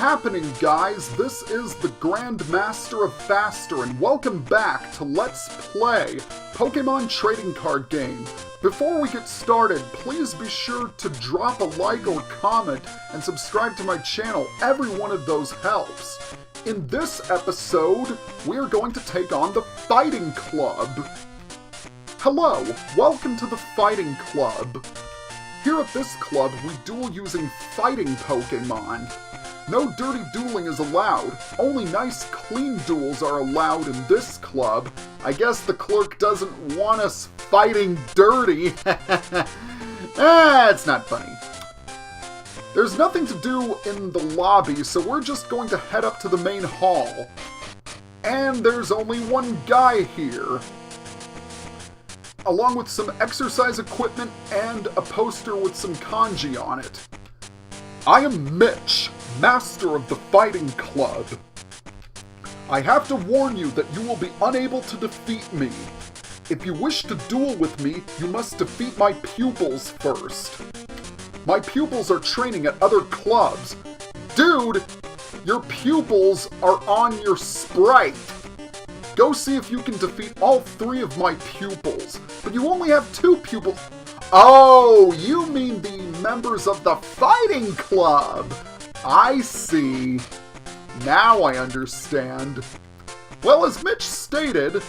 happening, guys? This is the Grandmaster of Faster, and welcome back to Let's Play Pokemon Trading Card Game. Before we get started, please be sure to drop a like or comment and subscribe to my channel. Every one of those helps. In this episode, we are going to take on the Fighting Club. Hello, welcome to the Fighting Club. Here at this club, we duel using fighting Pokemon. No dirty dueling is allowed. Only nice, clean duels are allowed in this club. I guess the clerk doesn't want us fighting dirty. It's not funny. There's nothing to do in the lobby, so we're just going to head up to the main hall. And there's only one guy here, along with some exercise equipment and a poster with some kanji on it. I am Mitch, Master of the Fighting Club. I have to warn you that you will be unable to defeat me. If you wish to duel with me, you must defeat my pupils first. My pupils are training at other clubs. Dude, your pupils are on your sprite. Go see if you can defeat all 3 of my pupils. But you only have 2 pupils. Oh, you mean the members of the Fighting Club. I see. Now I understand. Well, as Mitch stated,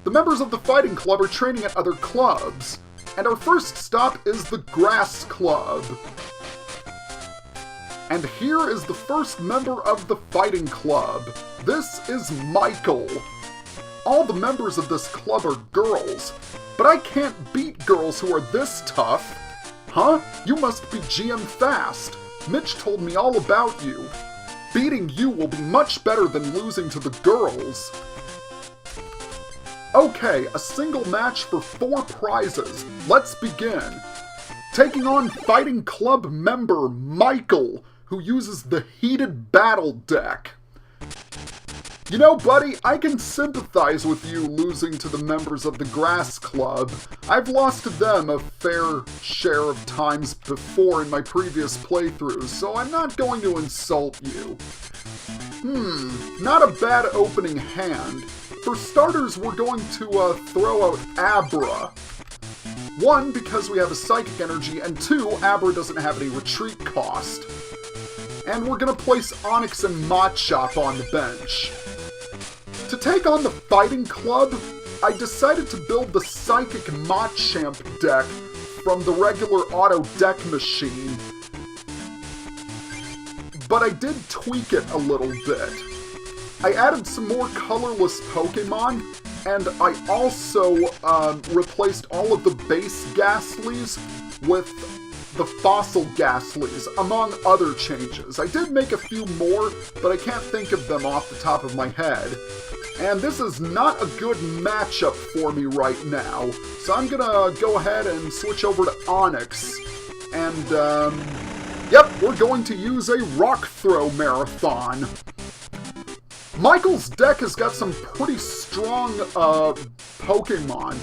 the members of the Fighting Club are training at other clubs. And our first stop is the Grass Club. And here is the first member of the Fighting Club. This is Michael. All the members of this club are girls, but I can't beat girls who are this tough. Huh? You must be GM fast. Mitch told me all about you. Beating you will be much better than losing to the girls. Okay, a single match for 4 prizes. Let's begin. Taking on Fighting Club member Michael, who uses the Heated Battle deck. You know, buddy, I can sympathize with you losing to the members of the Grass Club. I've lost to them a fair share of times before in my previous playthroughs, so I'm not going to insult you. Not a bad opening hand. For starters, we're going to throw out Abra. 1, because we have a Psychic Energy, and 2, Abra doesn't have any retreat cost. And we're going to place Onix and Machop on the bench. To take on the Fighting Club, I decided to build the Psychic Machamp deck from the regular auto deck machine. But I did tweak it a little bit. I added some more colorless Pokemon, and I also replaced all of the base Gastlys with the fossil Gastlys, among other changes. I did make a few more, but I can't think of them off the top of my head. And this is not a good matchup for me right now, so I'm gonna go ahead and switch over to Onix. And, yep, we're going to use a Rock Throw Marathon. Michael's deck has got some pretty strong, Pokemon.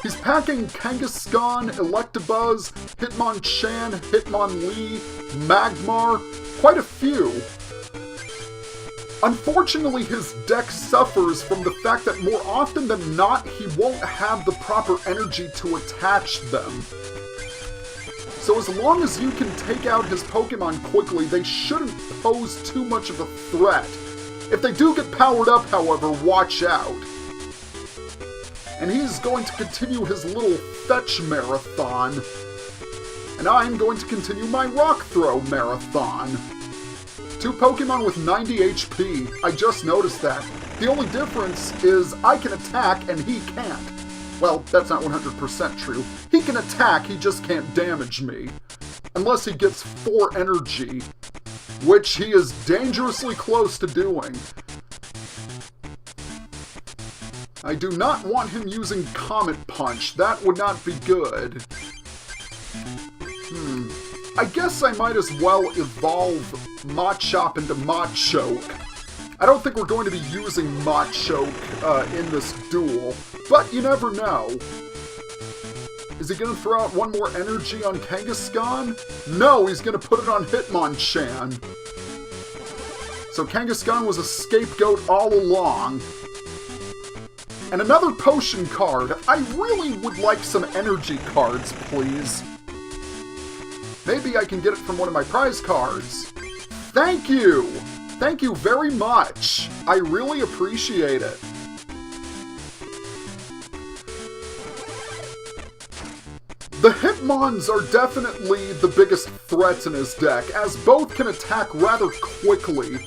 He's packing Kangaskhan, Electabuzz, Hitmonchan, Hitmonlee, Magmar, quite a few. Unfortunately, his deck suffers from the fact that more often than not, he won't have the proper energy to attach them. So as long as you can take out his Pokemon quickly, they shouldn't pose too much of a threat. If they do get powered up, however, watch out. And he's going to continue his little fetch marathon. And I'm going to continue my rock throw marathon. 2 Pokemon with 90 HP. I just noticed that. The only difference is I can attack and he can't. Well, that's not 100% true. He can attack, he just can't damage me. Unless he gets 4 energy, which he is dangerously close to doing. I do not want him using Comet Punch. That would not be good. I guess I might as well evolve Machop into Machoke. I don't think we're going to be using Machoke in this duel, but you never know. Is he going to throw out 1 more energy on Kangaskhan? No, he's going to put it on Hitmonchan. So Kangaskhan was a scapegoat all along. And another potion card. I really would like some energy cards, please. Maybe I can get it from one of my prize cards. Thank you! Thank you very much. I really appreciate it. The Hitmons are definitely the biggest threats in his deck, as both can attack rather quickly,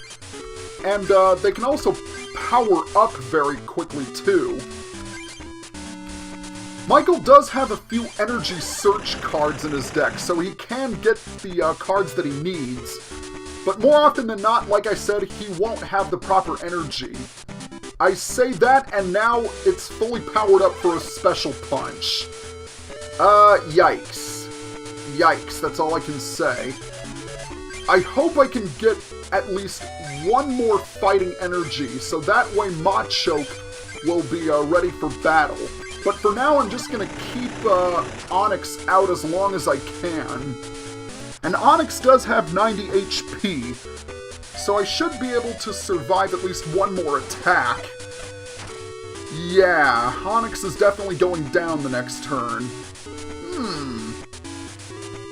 and they can also power up very quickly too. Michael does have a few energy search cards in his deck, so he can get the cards that he needs, but more often than not, like I said, he won't have the proper energy. I say that, and now it's fully powered up for a special punch. Yikes. Yikes, that's all I can say. I hope I can get at least one more fighting energy, so that way Machop will be ready for battle. But for now, I'm just gonna keep Onix out as long as I can. And Onix does have 90 HP, so I should be able to survive at least one more attack. Yeah, Onix is definitely going down the next turn.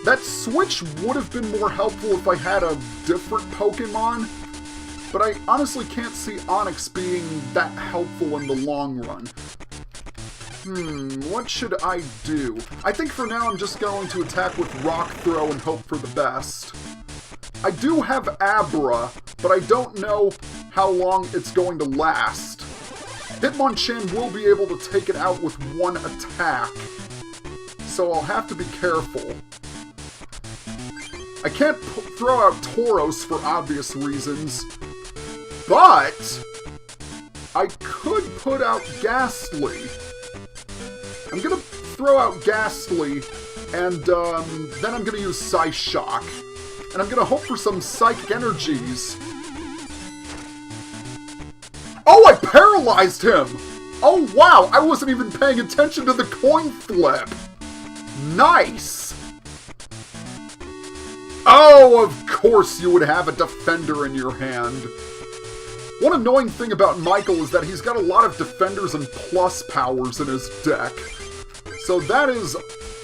That switch would have been more helpful if I had a different Pokemon, but I honestly can't see Onix being that helpful in the long run. What should I do? I think for now I'm just going to attack with Rock Throw and hope for the best. I do have Abra, but I don't know how long it's going to last. Hitmonchan will be able to take it out with one attack, so I'll have to be careful. I can't throw out Tauros for obvious reasons, but I could put out Gastly. I'm gonna throw out Gastly, and then I'm gonna use Psyshock. And I'm gonna hope for some Psychic Energies. Oh, I paralyzed him! Oh wow, I wasn't even paying attention to the coin flip. Nice! Oh, of course you would have a Defender in your hand. One annoying thing about Michael is that he's got a lot of Defenders and Plus powers in his deck. So that is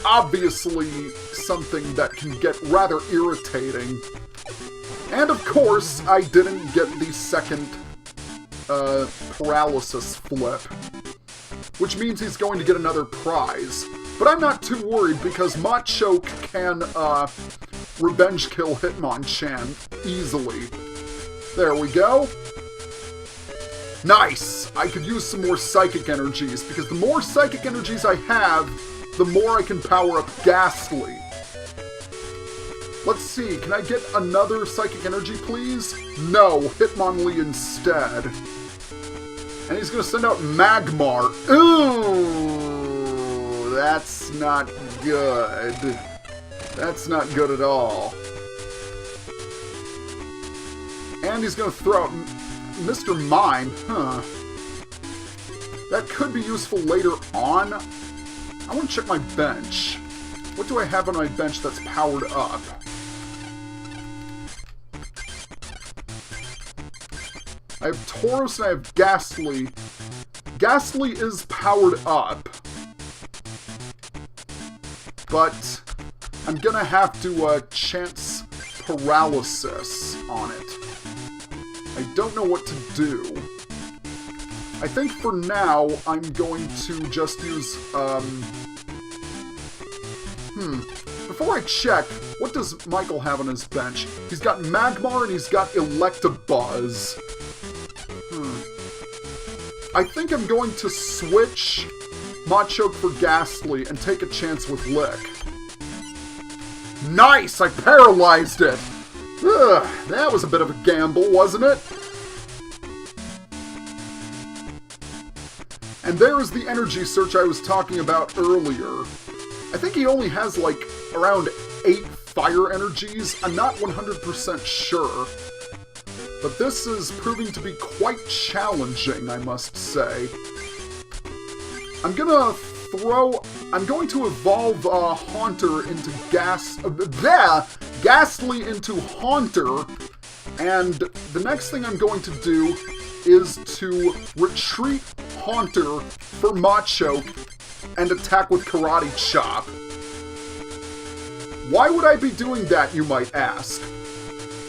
obviously something that can get rather irritating. And of course, I didn't get the second paralysis flip, which means he's going to get another prize. But I'm not too worried because Machop can revenge kill Hitmonchan easily. There we go. Nice! I could use some more Psychic Energies, because the more Psychic Energies I have, the more I can power up Gastly. Let's see, can I get another Psychic Energy, please? No, Hitmonlee instead. And he's gonna send out Magmar. Ooh, that's not good. That's not good at all. And he's gonna throw out Mr. Mime, huh. That could be useful later on. I want to check my bench. What do I have on my bench that's powered up? I have Tauros and I have Gastly. Gastly is powered up, but I'm gonna have to chance paralysis on it. I don't know what to do. I think for now, I'm going to just use, Before I check, what does Michael have on his bench? He's got Magmar and he's got Electabuzz. I think I'm going to switch Machop for Gastly and take a chance with Lick. Nice! I paralyzed it! Ugh, that was a bit of a gamble, wasn't it? And there is the energy search I was talking about earlier. I think he only has like around 8 fire energies. I'm not 100% sure. But this is proving to be quite challenging, I must say. I'm going to evolve Haunter into Gastly into Haunter, And the next thing I'm going to do is to retreat Haunter for Machop and attack with Karate Chop. Why would I be doing that, you might ask?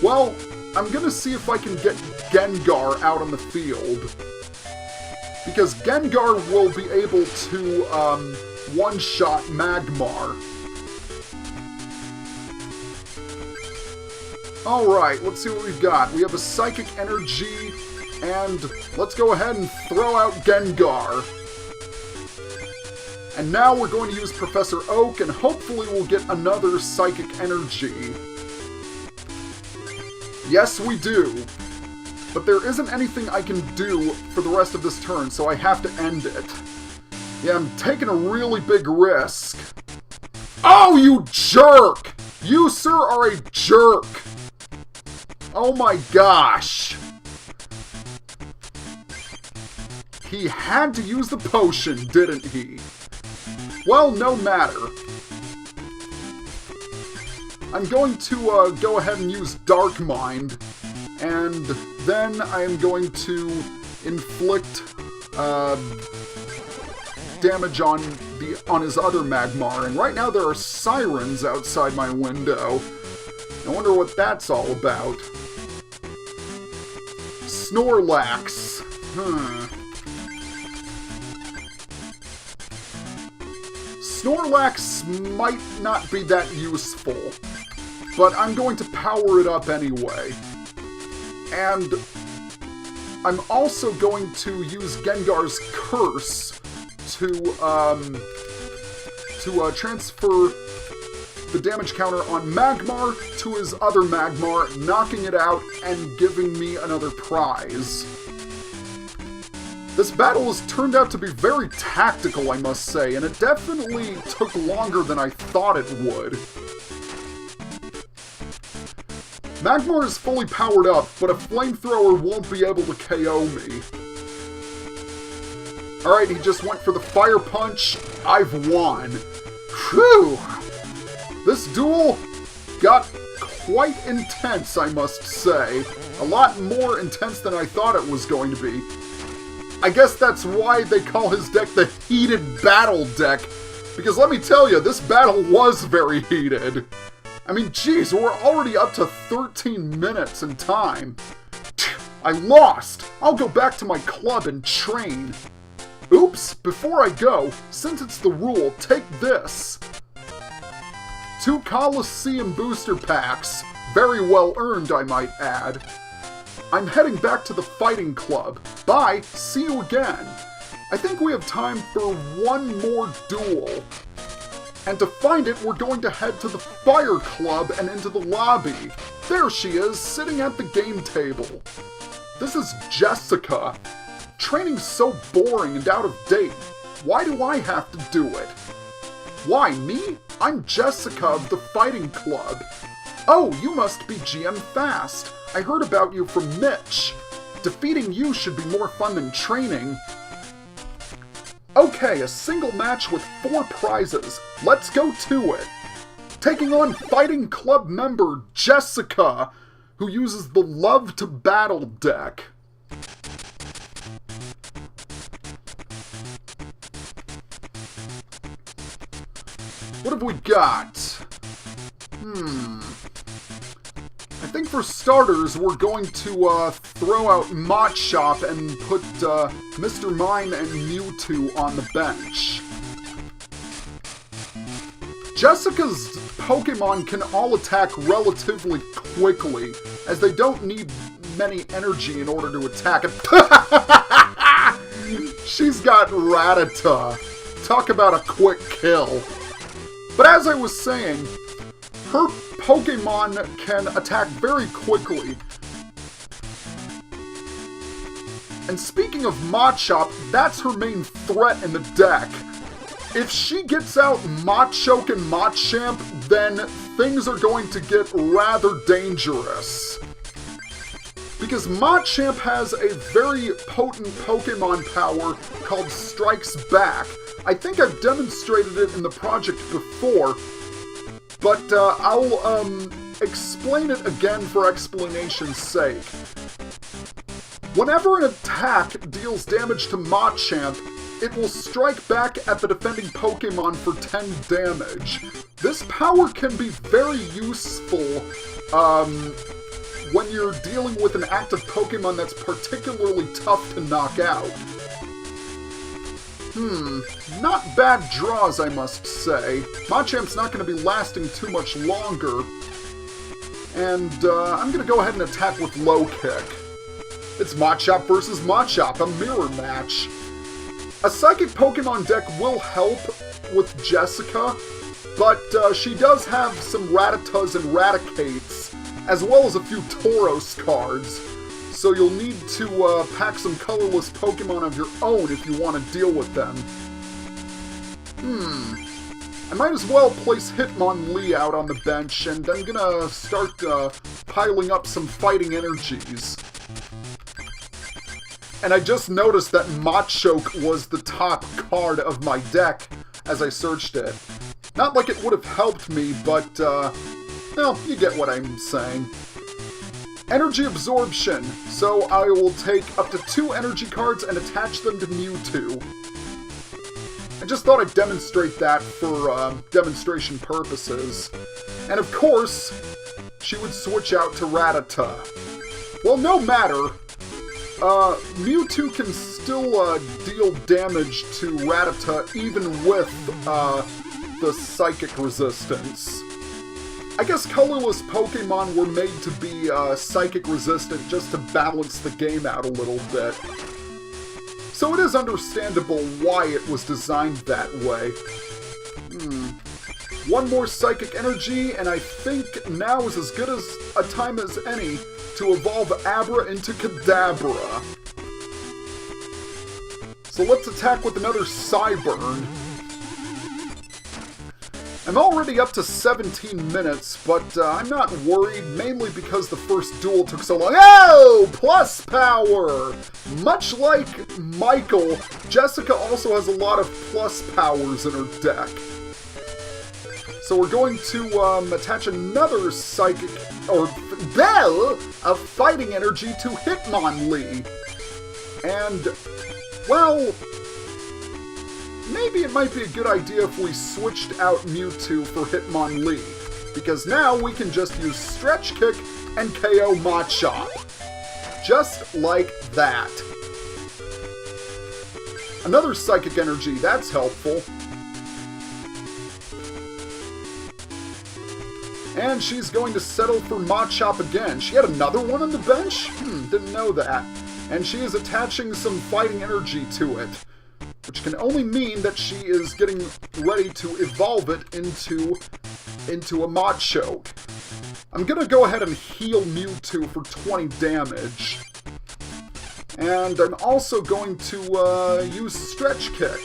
Well, I'm gonna see if I can get Gengar out on the field. Because Gengar will be able to, one-shot Magmar. Alright, let's see what we've got. We have a Psychic Energy, and let's go ahead and throw out Gengar. And now we're going to use Professor Oak, and hopefully we'll get another Psychic Energy. Yes, we do. But there isn't anything I can do for the rest of this turn, so I have to end it. Yeah, I'm taking a really big risk. Oh, you jerk! You, sir, are a jerk! Oh my gosh! He had to use the potion, didn't he? Well, no matter. I'm going to go ahead and use Dark Mind, and then I am going to inflict damage on his other Magmar. And right now there are sirens outside my window. I wonder what that's all about. Snorlax. Snorlax might not be that useful, but I'm going to power it up anyway. And I'm also going to use Gengar's Curse to transfer the damage counter on Magmar to his other Magmar, knocking it out and giving me another prize. This battle has turned out to be very tactical, I must say, and it definitely took longer than I thought it would. Magmar is fully powered up, but a flamethrower won't be able to KO me. Alright, he just went for the Fire Punch. I've won. Whew! This duel got quite intense, I must say. A lot more intense than I thought it was going to be. I guess that's why they call his deck the Heated Battle deck. Because let me tell you, this battle was very heated. I mean, geez, we're already up to 13 minutes in time. I lost! I'll go back to my club and train. Oops, before I go, since it's the rule, take this. 2 Coliseum booster packs. Very well earned, I might add. I'm heading back to the fighting club. Bye, see you again. I think we have time for one more duel. And to find it, we're going to head to the Fire Club and into the lobby. There she is, sitting at the game table. This is Jessica. Training's so boring and out of date. Why do I have to do it? Why, me? I'm Jessica of the Fighting Club. Oh, you must be GM Fast. I heard about you from Mitch. Defeating you should be more fun than training. Okay, a single match with 4 prizes. Let's go to it. Taking on Fighting Club member Jessica, who uses the Love to Battle deck. What have we got? I think for starters, we're going to throw out Machop and put Mr. Mime and Mewtwo on the bench. Jessica's Pokemon can all attack relatively quickly, as they don't need many energy in order to attack it. She's got Rattata. Talk about a quick kill. But as I was saying, her Pokemon can attack very quickly. And speaking of Machop, that's her main threat in the deck. If she gets out Machop and Machamp, then things are going to get rather dangerous. Because Machamp has a very potent Pokemon power called Strikes Back. I think I've demonstrated it in the project before, but I'll explain it again for explanation's sake. Whenever an attack deals damage to Machamp, it will strike back at the defending Pokemon for 10 damage. This power can be very useful when you're dealing with an active Pokemon that's particularly tough to knock out. Not bad draws, I must say. Machamp's not going to be lasting too much longer. And I'm going to go ahead and attack with Low Kick. It's Machop versus Machop, a mirror match. A Psychic Pokemon deck will help with Jessica, but she does have some Rattatas and Raticates, as well as a few Tauros cards. So you'll need to pack some colorless Pokemon of your own if you want to deal with them. I might as well place Hitmonlee out on the bench, and I'm gonna start piling up some fighting energies. And I just noticed that Machop was the top card of my deck as I searched it. Not like it would have helped me, but, well, you get what I'm saying. Energy Absorption. So I will take up to 2 energy cards and attach them to Mewtwo. I just thought I'd demonstrate that for demonstration purposes. And of course, she would switch out to Rattata. Well, no matter. Mewtwo can still deal damage to Rattata even with the Psychic resistance. I guess colorless Pokemon were made to be Psychic resistant just to balance the game out a little bit. So it is understandable why it was designed that way. One more Psychic Energy, and I think now is as good as a time as any to evolve Abra into Kadabra. So let's attack with another Psyburn. I'm already up to 17 minutes, but I'm not worried, mainly because the first duel took so long. Oh! Plus power! Much like Michael, Jessica also has a lot of plus powers in her deck. So we're going to attach another Psychic, or Bell, of Fighting Energy to Hitmonlee. And, well, maybe it might be a good idea if we switched out Mewtwo for Hitmonlee, because now we can just use Stretch Kick and KO Machop. Just like that. Another Psychic Energy, that's helpful. And she's going to settle for Machop again. She had another one on the bench? Didn't know that. And she is attaching some Fighting Energy to it, which can only mean that she is getting ready to evolve it into a Machop. I'm going to go ahead and heal Mewtwo for 20 damage. And I'm also going to use Stretch Kick.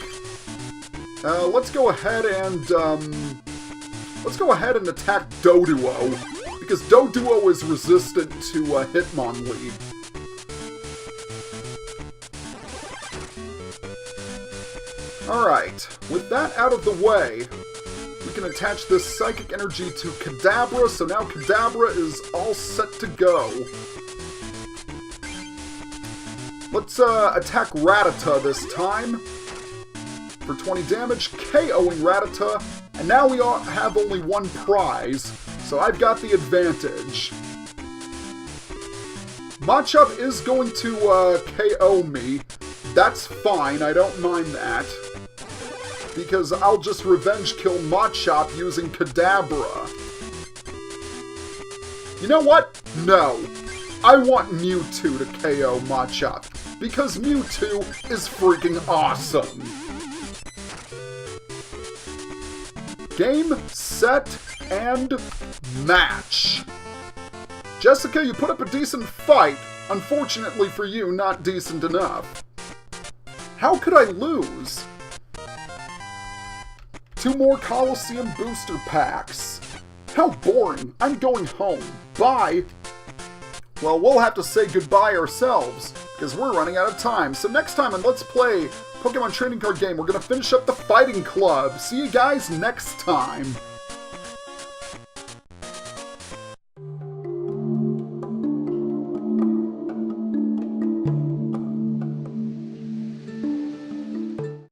Let's go ahead and attack Doduo, because Doduo is resistant to Hitmonlee. Alright, with that out of the way, we can attach this Psychic Energy to Kadabra, so now Kadabra is all set to go. Let's attack Rattata this time for 20 damage, KOing Rattata, and now we have only one prize, so I've got the advantage. Machop is going to KO me. That's fine, I don't mind that, because I'll just revenge kill Machop using Kadabra. You know what? No. I want Mewtwo to KO Machop, because Mewtwo is freaking awesome. Game, set, and match. Jessica, you put up a decent fight. Unfortunately for you, not decent enough. How could I lose? 2 more Coliseum booster packs. How boring. I'm going home. Bye. Well, we'll have to say goodbye ourselves, because we're running out of time. So next time on Let's Play Pokemon Trading Card Game, we're going to finish up the Fighting Club. See you guys next time.